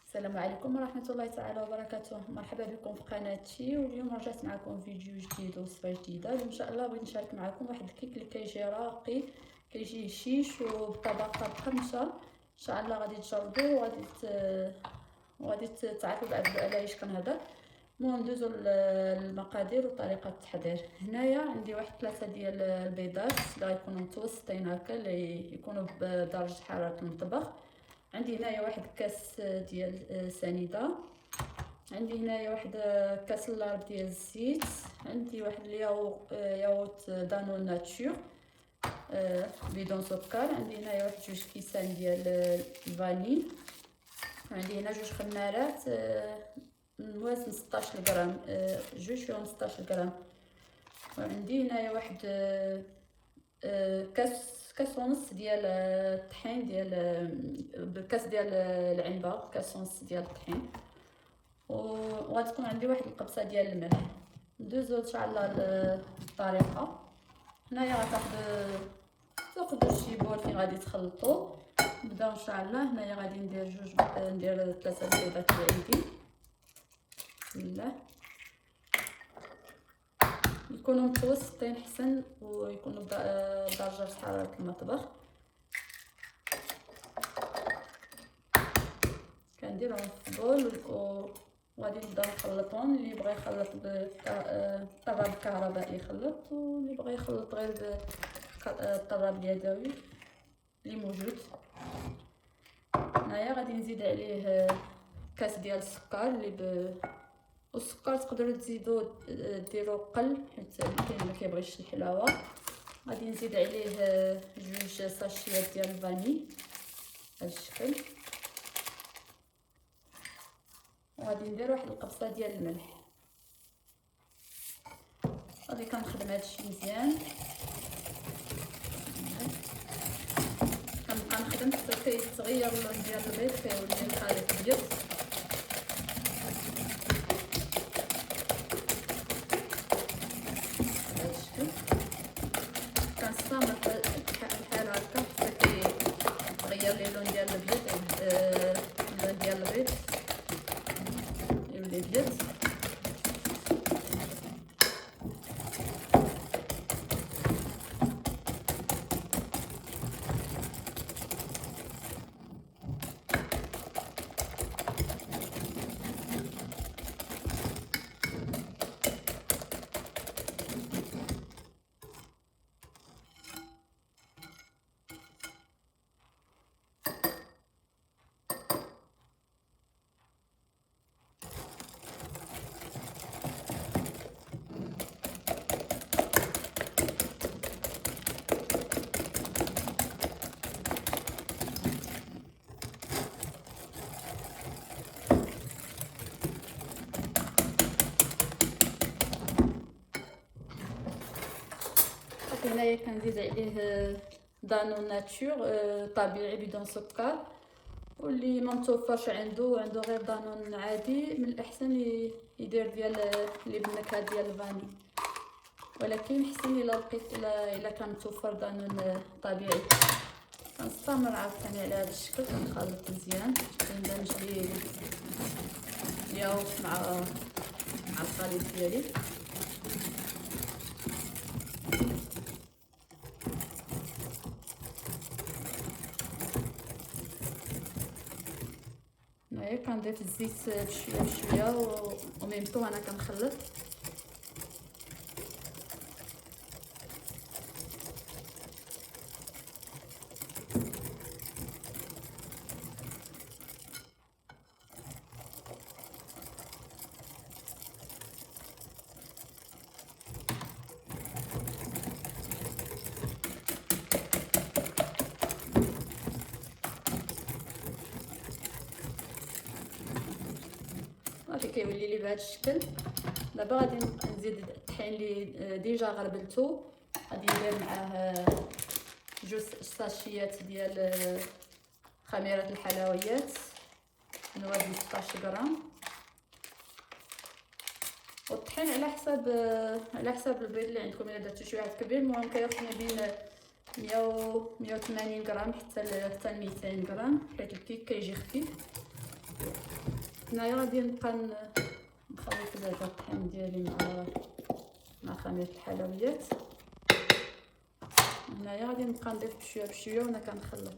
السلام عليكم ورحمة الله تعالى وبركاته. مرحبا بكم في قناتي، واليوم رجعت معكم فيديو جديد وصفة جديدة. ان شاء الله بغيت نشارك معكم واحد الكيك اللي كيجي راقي، كيجي هشيش وبطبقة مقرمشة. ان شاء الله غادي تجربوا وغادي تعرفوا بعد علاش كنهضر. المهم ندوزو للمقادير وطريقة التحضير. هنايا عندي واحد 3 ديال البيضات اللي غيكونوا متوسطين هكا، اللي يكونوا بدرجة حرارة المطبخ. عندي هنايا واحد كاس ديال سنيده، عندي هنايا واحد كاس لارب ديال الزيت، عندي واحد ياغورت دانون ناتور بدون سكر، عندي هنايا واحد 2 كيسان ديال الفاني، عندي هنا 2 خمارات وزن 16 غرام، 2 فيهم 16 غرام، وعندي هنايا واحد كاس ونص ديال الطحين ديال بالكاس ديال العنبه، كاس ونص ديال الطحين، وغادي تكون عندي واحد القبصه ديال الملح. ندوزو ان شاء الله للطريقه. هنايا غتاخدوا شي بول فين غادي تخلطوا. نبداو ان شاء الله. هنايا غادي ندير 3 بيضات اللي عندي. بسم الله. يكونوا متوسطين حسن، ويكونوا بدرجة حرارة المطبخ. كنديرهم في بول وغادي نبدا نخلطهم. اللي بغى يخلط بالطراب الكهربائي يخلط، واللي بغى يخلط غير بالطراب اليدوي اللي موجود. هنايا غادي نزيد عليه كاس ديال السكر والسكر تقدروا تزيدوا ديروا قل حيت كاين اللي كيبغيش الحلاوه. غادي نزيد عليه 2 ساشيات ديال الفاني بهذا الشكل، وغادي ندير واحد القبصه ديال الملح. غادي كنخدم هادشي مزيان، كنبقى نخدم حتى كيتغير اللون ديال البيض، كيولي الخليط ابيض. كنستمر بحال هكا حتى كيتغير لي اللون ديال البيض، اللون ديال البيض يولي ابيض. هنايا كنزيد عليه دانون ناتور طبيعي بدون سكر، واللي ما متوفرش عنده غير دانون عادي، من الاحسن يدير ديال اللي بالنكهه ديال الفاني، ولكن حسن الا لقيت الا كان متوفر دانون طبيعي. كنستمر عاوتاني على هذا الشكل، كنخلط مزيان، كندمج ليه الياغورت مع الخليط ديالي. هنايا كنضيف الزيت بشويه بشويه وميمتو انا كنخلط. صافي كيولي لي بهذا الشكل. دابا غادي نزيد الطحين اللي ديجا غربلتو، غادي ندير معاه 2 ساشيات ديال خميره الحلويات من وزن 16 غرام. والطحين على حساب البيض اللي عندكم. الا درتو شي واحد كبير، المهم كياخذ ما بين 180 غرام حتى ل 200 غرام، حيت الكيك كيجي خفيف. هنايا غادي نبقى نخلط دابا الطحين ديالي مع خميره الحلويات. هنايا غادي نبقى نضيف بشويه بشويه وانا كنخلط.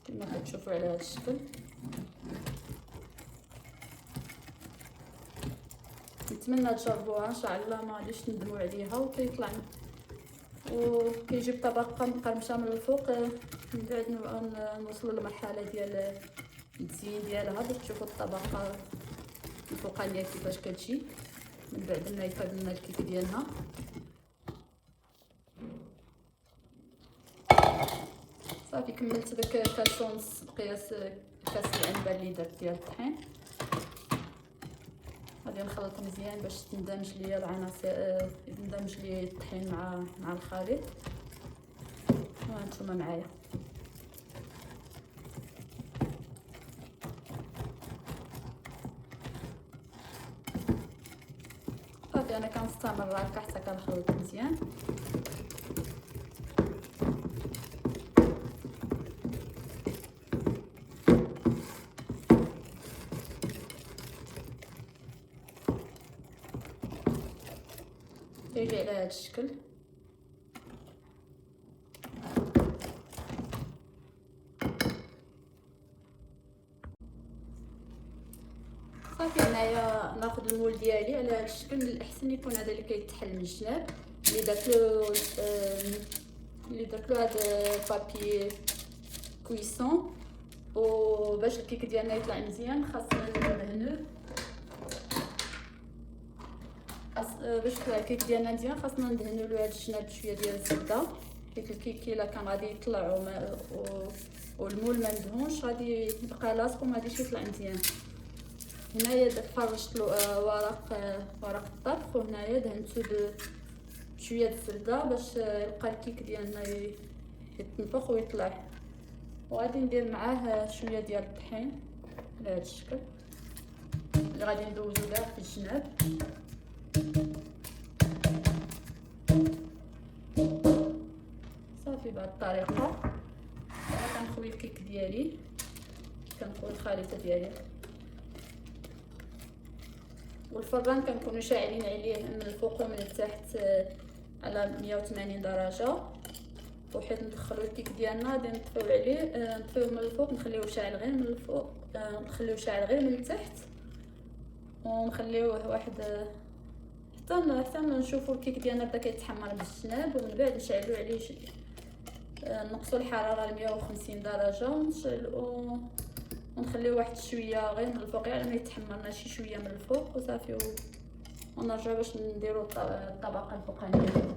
كما كتشوفوا على هذا الشكل. نتمنى تجربوها ان شاء الله، ما غاديش تندموا عليها. وكيطلع وكيجي بطبقه مقرمشه من الفوق. من بعد نوصلوا للمرحله ديال التزيين ديالها باش تشوفوا الطبقه الفوقانيه كيفاش كتجي من بعد ما يفرد لنا الكيك ديالها. صافي كملت داك كاسونس بقياس كاس العنبه اللي درت ديال الطحين. غادي نخلط مزيان باش تندمج ليا العناصر، يندمج لي الطحين مع الخليط. وانتم معايا. صافي انا كنستمر هكا حتى كنخلط مزيان. يجي على هذا الشكل. صافي هنايا ناخذ المول ديالي على هذا الشكل. الاحسن يكون هذا اللي كيتحل من الجناب، اللي درت له هذا بابي كويسون. وباش الكيك ديالنا يطلع مزيان خاصنا ندهنوه. باش يطلع الكيك ديالنا مزيان خاصنا ندهنوا له هذا الجناب بشويه ديال الزبده، حيت الكيك الا كان غادي يطلع والمول ما ندهونش غادي يبقى لاصق وما غاديش يطلع مزيان. هنايا فرشت له ورق الطبخ، وهنايا دهنته بشويه الزبده باش يبقى الكيك ديالنا يتنفخ ويطلع. وغادي ندير معاه شويه ديال الطحين على هذا الشكل اللي غادي ندوزو كاع في الجناب. صافي بهذه الطريقه انا كنخوي الكيك ديالي، كنخوي الخليطه ديالي. والفران كنكونوا شاعلين عليه من الفوق ومن التحت على 180 درجه. وحيت ندخلوا الكيك ديالنا غادي نطفيو عليه، نطفيوه من الفوق نخليوه شاعل غير من الفوق، نخليوه شاعل غير من التحت، ونخليوه واحد حتى نشوفوا الكيك ديالنا بدا كيتحمر بالجناب. ومن بعد نشعلوا عليه نقصوا الحراره ل 150 درجه ونخليوه واحد شويه غير من الفوق على ما يتحمر شي شويه من الفوق. وصافي ونرجعوا باش نديروا الطبقه الفوقانيه.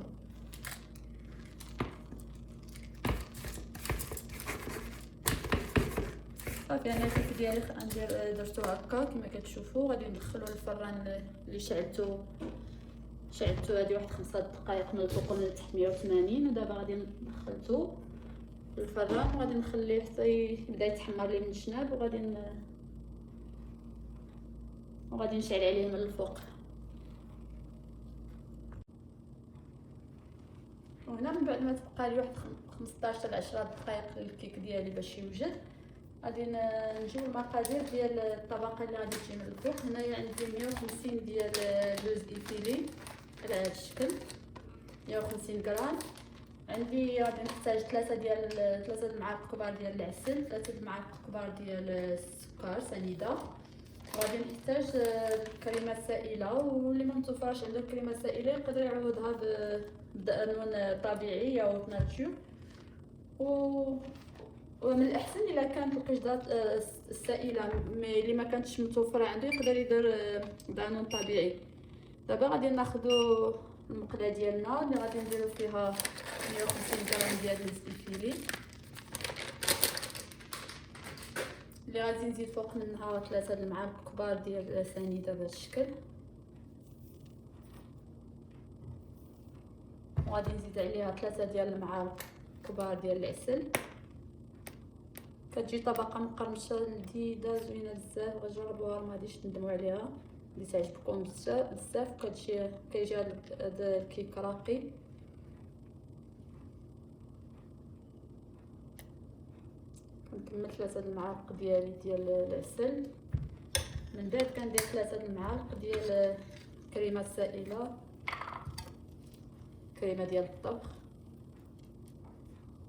صافي انا الكيك ديالي درتو هكا كما كتشوفوا. غادي ندخلو للفران اللي شعلتو هادي واحد 5 دقائق من الفوق ومن التحت 180. ودابا غادي ندخلتو للفران وغادي نخليه حتى يبدا يتحمر لي من الجناب. وغادي نشعل عليه من الفوق. وهنا من بعد ما تبقى لي واحد 15 حتى 10 دقائق للكيك ديالي باش يوجد، غادي نجيو المقادير ديال الطبقه اللي غادي تجي من الفوق. هنايا عندي 150 ديال لوز ايفيلي على هذا الشكل، 150 غرام. عندي غادي نحتاج 3 المعالق كبار ديال العسل، 3 المعالق كبار ديال السكر سنيده. وغادي نحتاج كريمه سائله، واللي ما متوفرش عنده كريمه سائله يقدر يعوضها بدانون طبيعي او ناتشور. ومن الاحسن الا كانت القشده السائله اللي ما كانتش متوفره عنده يقدر يدير دانون طبيعي. دابا غادي ناخذوا المقله ديالنا اللي غادي نديروا فيها 150 غرام ديال الفيلي، اللي غادي نزيد فوق منها 3 المعالق كبار ديال سنيده بهذا الشكل. وغادي نزيد عليها 3 ديال المعالق كبار ديال العسل. كتجي طبقه مقرمشه لذيذه زوينه بزاف، غتجربوها ما غاديش تندموا عليها. اللي تعجبكم بزاف كتجي كيجي هذا الكيك راقي. كنكمل 3 المعالق ديالي ديال العسل، من بعد كندير 3 المعالق ديال كريمه سائله، كريمه ديال الطبخ،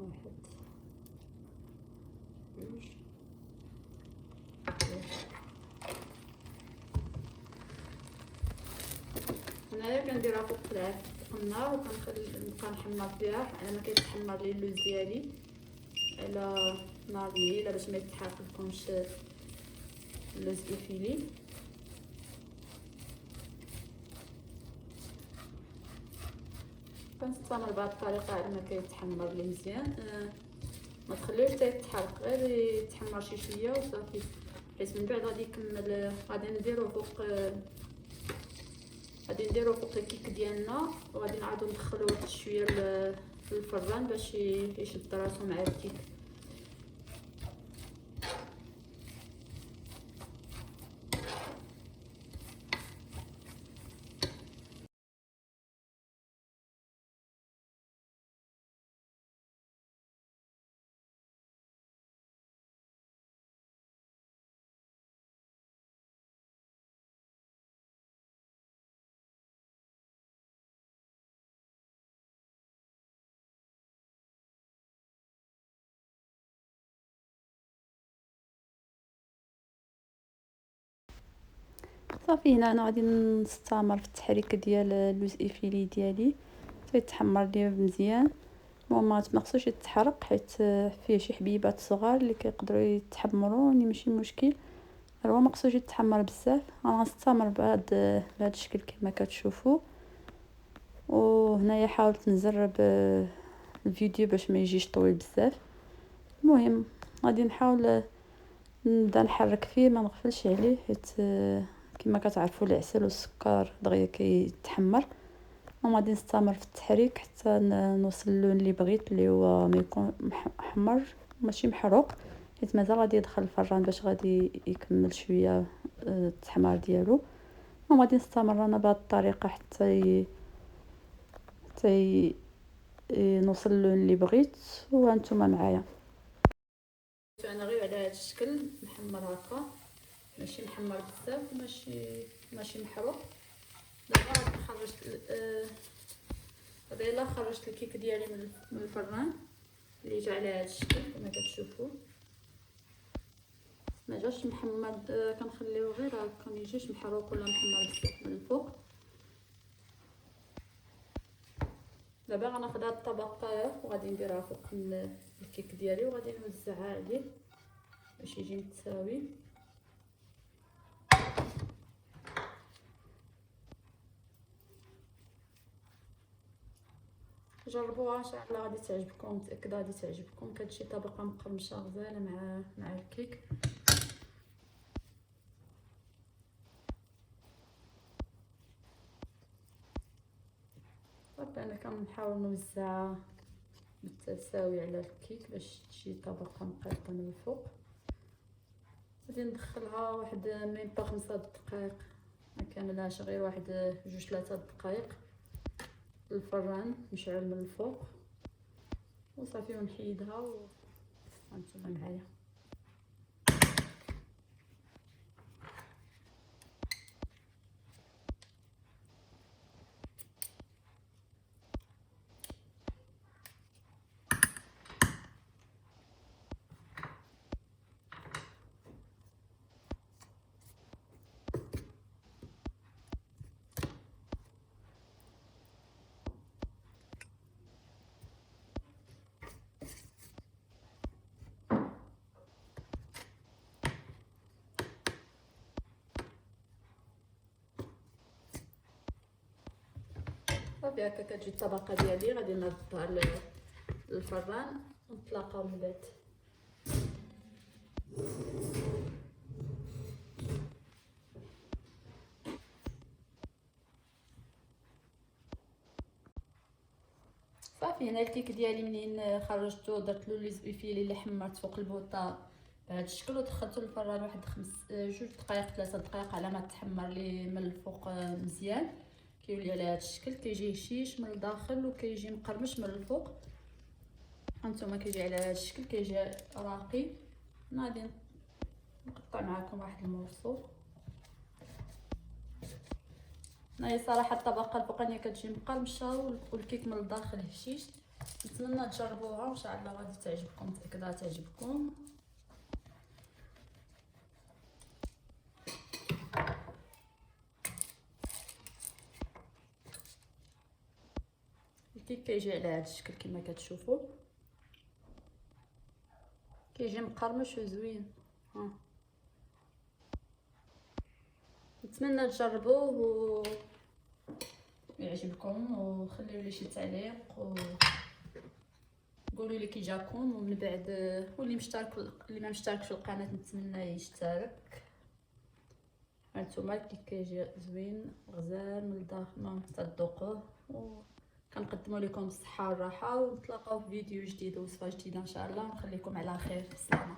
1 2 هنايا كنديرها فوق النار وكنبقى نحمر فيها على ما كيتحمر لي اللوز ديالي على نار مهيله باش ما يتحرق لكمش اللوز افيلي. كنستمر بهذه الطريقه على ما كيتحمر لي مزيان. ما تخليوش حتى يتحرق، غير يتحمر شي شويه وصافي، حيت من بعد غادي يكمل. غادي نديرو فوق الكيك ديالنا، وغادي نعاودو ندخلوه واحد شويه للفران باش يشد راسو مع الكيك. صافي هنا انا غادي نستمر في التحريك ديال اللوز افيلي ديالي حتى يتحمر لي مزيان. ما خصوش يتحرق حيت فيه شي حبيبات صغار اللي كيقدروا يتحمروا، ماشي مشكل. هو ما خصوش يتحمر بزاف. انا غنستمر بهذا الشكل كما كتشوفوا. وهنايا حاولت نزرب الفيديو باش ما يجيش طويل بزاف. المهم غادي نحاول نبدا نحرك فيه، ما نغفلش عليه حيت كما كتعرفوا العسل والسكر دغيا كيتحمر. وغادي نستمر في التحريك حتى نوصل اللون اللي بغيت، اللي هو ما يكون محمر ماشي محروق، حيت مازال غادي يدخل الفران باش غادي يكمل شويه التحمار ديالو. وغادي نستمر انا بهذه الطريقه حتى نوصل اللون اللي بغيت، وانتم معايا. انا غير على هذا الشكل محمر هكا، ماشي محمر بزاف ماشي محروق. دابا دابا خرجت الكيك ديالي من الفران اللي جا على هذا الشكل كما كتشوفوا. ما جاش محمر، كنخليوه غير هكا، ما يجيش محروق ولا محمر بزاف من الفوق. دابا غناخذ هاد الطبق وغادي نديرها فوق الكيك ديالي وغادي نوزعها عليه باش يجي متساوي. جربوها ان شاء الله غادي تعجبكم، متاكده غادي تعجبكم. كتجي طبقه مقرمشه غزاله مع الكيك. صافي انا كنحاول نوزعها بالتساوي على الكيك باش تجي طبقه مقيطه من الفوق. غادي ندخلها واحد ميم با 5 دقائق، ما كاملهاش، غير واحد 2 3 دقائق الفران مشعل من الفوق وصافي، ونحيدها وانتم معايا. صافي هكا كتجي الطبقه ديالي، غادي نردها للفران ونتلاقاو من بعد. صافي هنا الكيك ديالي منين خرجته درت له لي زبيفيلي اللي حمرت فوق البوطه بهذا الشكل، ودخلته للفران واحد 2 دقائق 3 دقائق على ما تحمر لي من الفوق مزيان. كيولي على هذا الشكل، كيجي هشيش من الداخل وكيجي مقرمش من الفوق. هانتوما كيجي على هذا الشكل، كيجي راقي. غادي نقطع معكم واحد المورصو. هنايا صراحه الطبقه الفوقانيه كتجي مقرمشه والكيك من الداخل هشيش. نتمنى تجربوها ان شاء الله غادي تعجبكم، متاكده تعجبكم. الكيك كيجي على هذا الشكل كما كتشوفوا، كيجي مقرمش وزوين. نتمنى تجربوه ويعجبكم، وخليو لي شي تعليق وقولوا لي كي جاكم. ومن بعد واللي ما مشترك في القناه نتمنى يشترك. هانتوما الكيك كيجي زوين غزال من الداخل، تذوقوه وكنقدموا لكم الصحه والراحه. ونتلاقاو في فيديو جديد ووصفه جديده ان شاء الله، ونخليكم على خير. سلامه.